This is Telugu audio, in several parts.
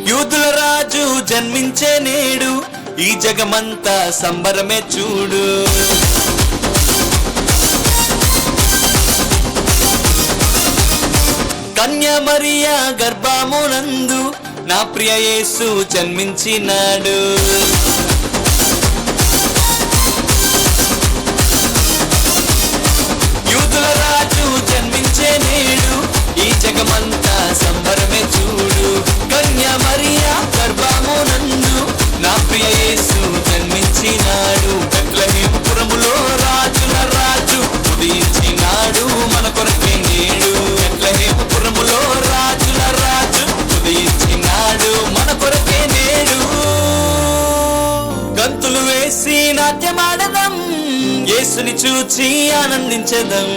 యూదుల రాజు జన్మించే నేడు, ఈ జగమంతా సంబరమే చూడు. కన్య మరియా గర్భమునందు నా ప్రియ యేసు జన్మించినాడు. యూదుల రాజు జన్మించే నేడు, ఈ జగమంతా సంబరమే చూడు. కన్య మరియా గర్భమునందు నా ప్రియ యేసు జన్మించినాడు. బెత్లెహేముపురములో రాజుల రాజు ఉదయించినాడు, మన కొరకే నేడు. బెత్లెహేముపురములో రాజుల రాజు ఉదయించినాడు, మన కొరకే నేడు. గంతులు వేసి నాట్యమాడదాం, యేసుని చూచి ఆనందించదాం.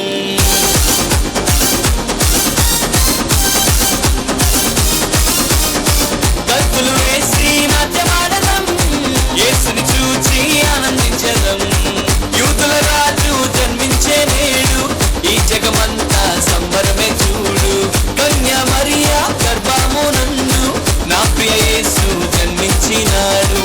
గంతులు వేసి నాట్యమాడదాం, యేసుని చూచి ఆనందించదాం. యూదుల రాజు జన్మించే నేడు, ఈ జగమంతా సంబరమే చూడు. కన్య మరియా గర్భమునందు నా ప్రియ యేసు జన్మించినాడు.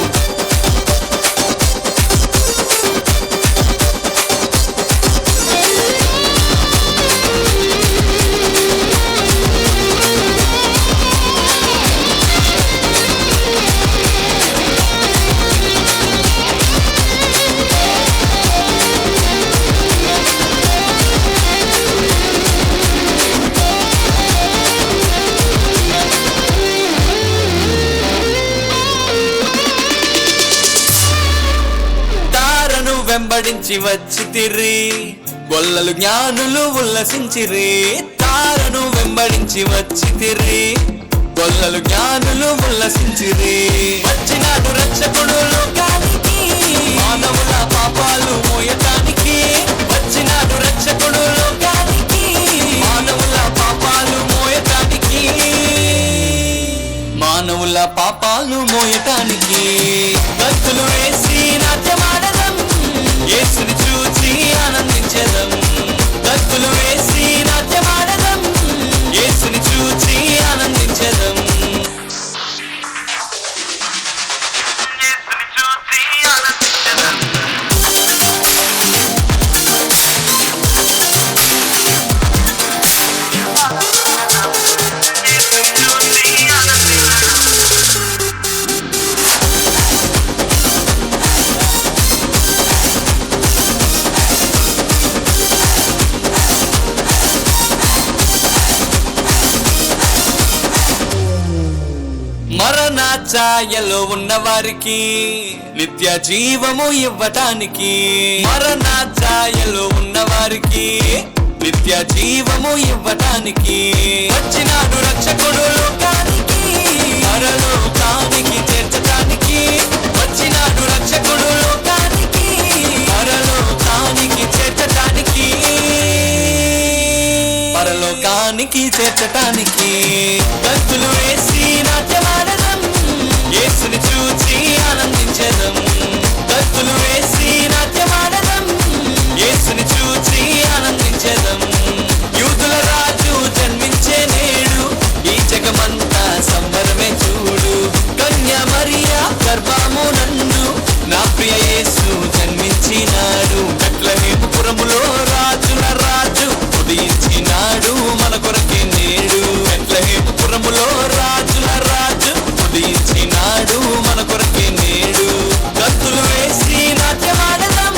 వెంబడించి వచ్చితిరి, గొల్లలు జ్ఞానులు ఉల్లసించిరి. తారను వెంబడించి వచ్చితిరి, గొల్లలు జ్ఞానులు ఉల్లసించిరి. వచ్చినాడు రక్షకుడు లోకానికి, మానవుల పాపాలు మోయటానికి. వచ్చినాడు రక్షకుడు లోకానికి, మానవుల పాపాలు మోయటానికి. మానవుల పాపాలు మోయటానికి. గంతులు వేసి నాట్యమాడదాం, యేసుని చూచి ఆనందించదాం. గంతులు వేసి నాట్యమాడదాం, యేసుని చూచి ఆనందించదాం. మరణ ఛాయలో ఉన్న వారికి నిత్య జీవము ఇవ్వటానికి. మరణ ఛాయలో ఉన్న వారికి నిత్య జీవము ఇవ్వటానికి. వచ్చినాడు రక్షకుడు లోకానికి, పరలోకానికి చేర్చటానికి. వచ్చినాడు రక్షకుడు లోకానికి, పరలోకానికి చేర్చటానికి. పరలోకానికి చేర్చటానికి. గంతులు వేసి నాట్యమాడదాం, యేసుని చూచి ఆనందించదాం. గంతులు వేసి నాట్యమాడదాం, యేసుని చూచి ఆనందించదాం. యూదుల రాజు జన్మించే నేడు, ఈ జగమంతా సంబరమే చూడు. కన్య మరియా గర్భమునందు నా ప్రియ యేసు జన్మించినాడు. బెత్లెహేముపురములో రాజుల రాజు ఉదయించినాడు, మన కొరకే నేడు. బెత్లెహేముపురములో రాజుల రాజు ఉదయించినాడు, మన కొరకే నేడు. గంతులు వేసి నాట్యమాడదాం,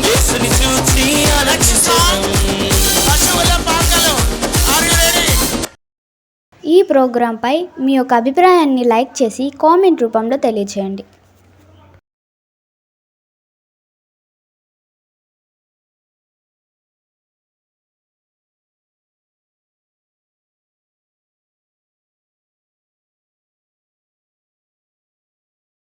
యేసుని చూచి ఆనందించదాం. ఈ ప్రోగ్రాంపై మీ యొక్క అభిప్రాయాన్ని లైక్ చేసి కామెంట్ రూపంలో తెలియజేయండి.